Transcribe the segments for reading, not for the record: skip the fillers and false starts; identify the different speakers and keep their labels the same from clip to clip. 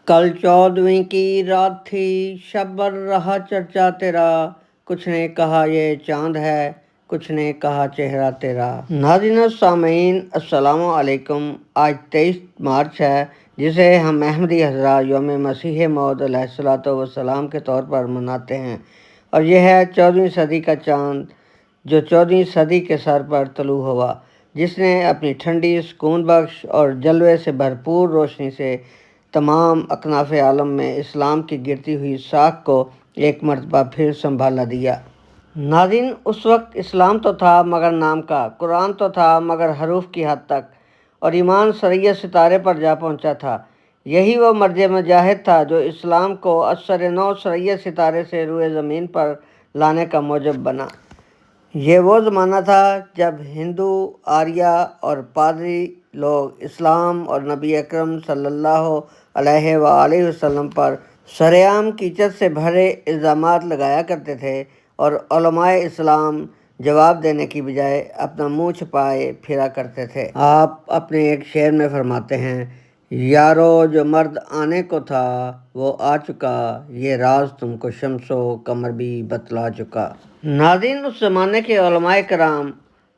Speaker 1: कल 14वीं की रात थी, शब भर रहा चर्चा तेरा। कुछ ने कहा ये चांद है, कुछ ने कहा चेहरा तेरा। नाज़रीन सामीन अस्सलामु अलैकुम। आज 23 मार्च है, जिसे हम अहमदी हज़रात यौम मसीह मौद अलैहिस्सलातु वस्सलाम के तौर पर मनाते हैं, और यह है 14वीं सदी का चांद, जो 14वीं सदी के सर पर तलू हुआ, जिसने अपनी ठंडी, सुकून बख्श और जलवे से भरपूर रोशनी से तमाम अकनाफ़ आलम में इस्लाम की गिरती हुई साख को एक मरतबा फिर संभाला दिया। नाज़रीन, उस वक्त इस्लाम तो था मगर नाम का, कुरान तो था मगर हरूफ की हद तक, और ईमान सरैया सितारे पर जा पहुंचा था। यही वो मर्ज मुजाहिद था जो इस्लाम को असर नौ सरैया सितारे से रूए ज़मीन पर लाने का मूजब बना। ये वो ज़माना था जब हिंदू, आर्या और पादरी लोग इस्लाम और नबी अकरम सल्लल्लाहु अलैहि वसल्लम पर सरेआम कीचड़ से भरे इल्ज़ामात लगाया करते थे, और उलमाए इस्लाम जवाब देने की बजाय अपना मुंह छुपाए फिरा करते थे। आप अपने एक शेर में फरमाते हैं, यारो जो मर्द आने को था वो आ चुका, ये राज तुमको शम्सो कमर भी बतला चुका। नाज़रीन, उस ज़माने के उलमाए कराम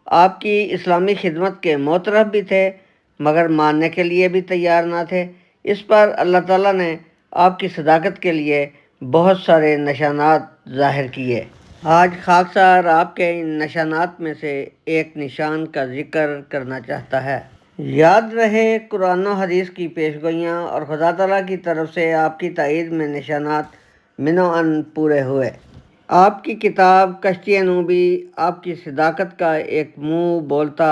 Speaker 1: आपकी इस्लामी खिदमत के मोतरफ भी थे, मगर मानने के लिए भी तैयार ना थे। इस पर अल्लाह ताला ने आपकी सदाकत के लिए बहुत सारे निशानात ज़ाहिर किए। आज खाकसार आपके इन निशानात में से एक निशान का जिक्र करना चाहता है। याद रहे, कुरान और हदीस की पेशगोइयाँ और खुदा ताला की तरफ से आपकी ताईद में निशानात मिनो-अन पूरे हुए। आपकी किताब कश्ती नूबी आपकी सदाकत का एक मुंह बोलता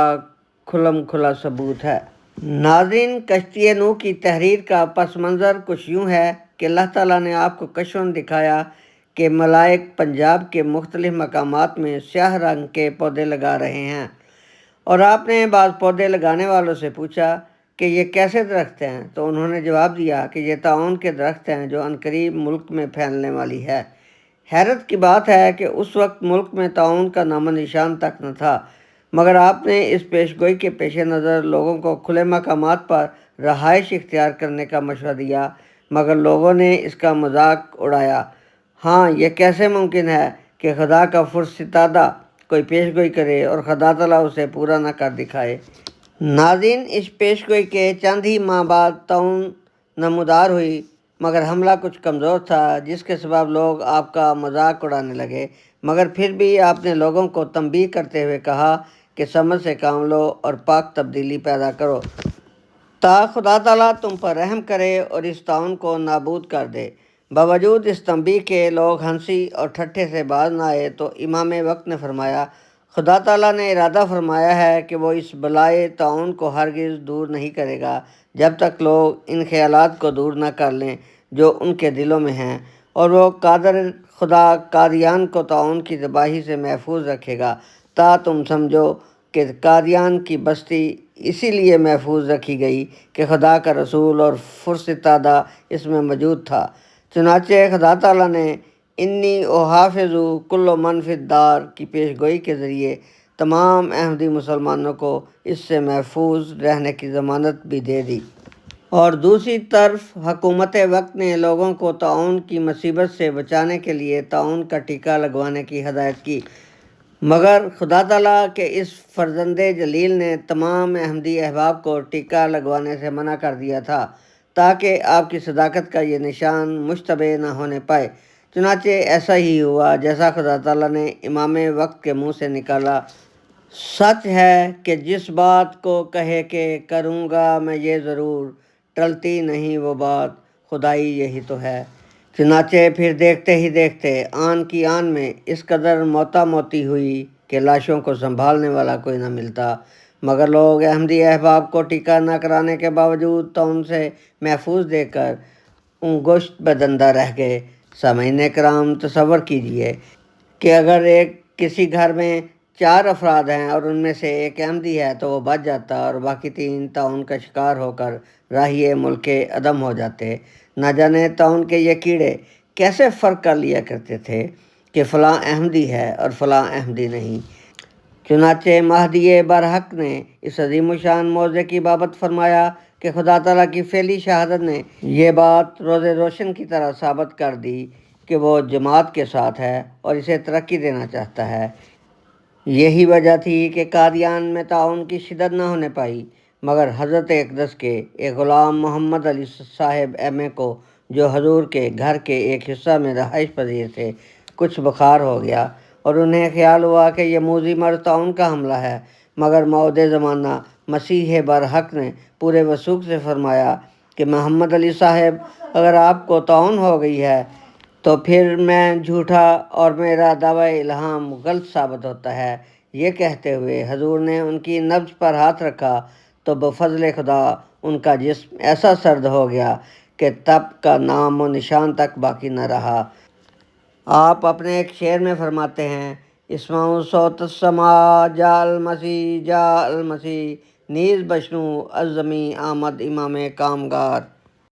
Speaker 1: खुलम खुला सबूत है। नाज़रीन, कश्ती नूह की तहरीर का पस मंज़र कुछ यूँ है कि अल्लाह ताला ने आपको कशफ़न दिखाया कि मलाइक पंजाब के मुख्तलिफ़ मकामात में स्याह रंग के पौधे लगा रहे हैं, और आपने बाज़ पौधे लगाने वालों से पूछा कि ये कैसे दरख्त हैं, तो उन्होंने जवाब दिया कि ये ताउन के दरख्त हैं जो अनकरीब मुल्क में फैलने वाली है। हैरत की बात है कि उस वक्त मुल्क में ताउन का नामो निशान तक न था, मगर आपने इस पेशगोई के पेश नज़र लोगों को खुले मकामात पर रहाइश इख्तियार करने का मशवरा दिया, मगर लोगों ने इसका मजाक उड़ाया। हाँ, यह कैसे मुमकिन है कि खुदा का फुर्सतादा कोई पेशगोई करे और खुदा ताला उसे पूरा न कर दिखाए। नाज़रीन, इस पेशगोई के चंद ही माह बाद ताउन नमूदार हुई, मगर हमला कुछ कमज़ोर था, जिसके सबब लोग आपका मजाक उड़ाने लगे, मगर फिर भी आपने लोगों को तंबीह करते हुए कहा कि समझ से काम लो और पाक तब्दीली पैदा करो, ता खुदा ताला तुम पर रहम करे और इस ताउन को नाबूद कर दे। बावजूद इस तंबीह के लोग हंसी और ठट्ठे से बाज न आए, तो इमाम वक्त ने फरमाया, खुदा ताला ने इरादा फरमाया है कि वो इस बलाए ताउन को हरगिज़ दूर नहीं करेगा जब तक लोग इन ख्यालात को दूर न कर लें जो उनके दिलों में हैं, और वो कादर खुदा कादियान को ताउन की तबाही से महफूज रखेगा। ता तुम समझो कि कादियान की बस्ती इसीलिए महफूज रखी गई कि खुदा का रसूल और फुर्सतादा इसमें मौजूद था। चुनाचे खुदा ताला ने इन्नी ओ हाफिज़ु कुल्लो मन फिद्दार की पेशगोई के ज़रिए तमाम अहमदी मुसलमानों को इससे महफूज रहने की ज़मानत भी दे दी, और दूसरी तरफ हुकूमत वक्त ने लोगों को ताउन की मुसीबत से बचाने के लिए ताउन का टीका लगवाने की हदायत की, मगर खुदा ताला के इस फर्जंदे जलील ने तमाम अहमदी अहबाब को टीका लगवाने से मना कर दिया था, ताकि आपकी सदाकत का ये निशान मुश्तबे न होने पाए। चुनाचे ऐसा ही हुआ जैसा खुदा ताला ने इमाम वक्त के मुंह से निकाला। सच है कि जिस बात को कहे कि करूँगा मैं ये ज़रूर, टलती नहीं वो बात, खुदाई यही तो है। चुनाचे फिर देखते ही देखते आन की आन में इस कदर मोता मोती हुई कि लाशों को संभालने वाला कोई न मिलता, मगर लोग अहमदी अहबाब को टीका न कराने के बावजूद तो उनसे महफूज देकर गोश्त बदंदा रह गए। सामीन कराम, तसव्वुर कीजिए कि अगर किसी घर में 4 अफराद हैं और उनमें से एक अहमदी है तो वो बच जाता, और बाकी 3 ताउन का शिकार होकर राहिए मुल्क अदम हो जाते। ना जाने ताउन के ये कीड़े कैसे फ़र्क कर लिया करते थे कि फ़लाँ अहमदी है और फ़लाँ अहमदी नहीं। चुनाचे महदी बरहक ने इस अजीम शान मौज़े की बाबत फरमाया کہ خدا تعالیٰ کی فعلی شہادت نے یہ بات روز روشن کی طرح ثابت کر دی کہ وہ جماعت کے ساتھ ہے اور اسے ترقی دینا چاہتا ہے۔ یہی وجہ تھی کہ قادیان میں تعاون کی شدت نہ ہونے پائی، مگر حضرت اقدس کے ایک غلام محمد علی صاحب ایم اے کو، جو حضور کے گھر کے ایک حصہ میں رہائش پذیر تھے، کچھ بخار ہو گیا اور انہیں خیال ہوا کہ یہ موذی مرض تعاون کا حملہ ہے، مگر موعود زمانہ مسیح برحق نے پورے وثوق سے فرمایا کہ محمد علی صاحب، اگر آپ کو تعاون ہو گئی ہے تو پھر میں جھوٹا اور میرا دعوی الہام غلط ثابت ہوتا ہے۔ یہ کہتے ہوئے حضور نے ان کی نبض پر ہاتھ رکھا تو بفضل خدا ان کا جسم ایسا سرد ہو گیا کہ تب کا نام و نشان تک باقی نہ رہا۔ آپ اپنے ایک شعر میں فرماتے ہیں، اسمعوا صوت السماء جاء المسیح جاء المسیح، نیز بشنو از زمیں آمد امام کامگار۔